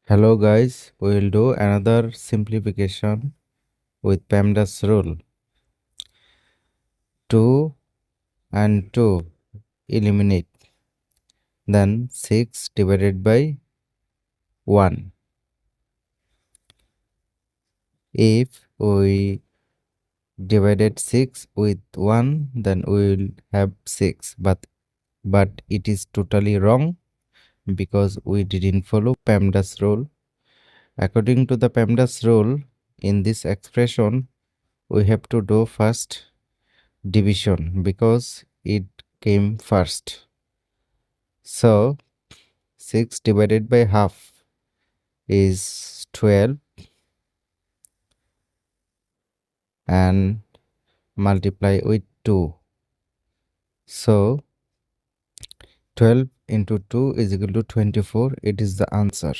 Hello guys, we will do another simplification with PEMDAS rule. 2 and 2 eliminate. Then 6 divided by 1. If we divided 6 with 1, then we will have 6. But it is totally wrong because we didn't follow PEMDAS rule. According to the PEMDAS rule, in this expression, we have to do first division because it came first. So 6 divided by half is 12 and multiply with 2. So 12 into 2 is equal to 24. It is the answer.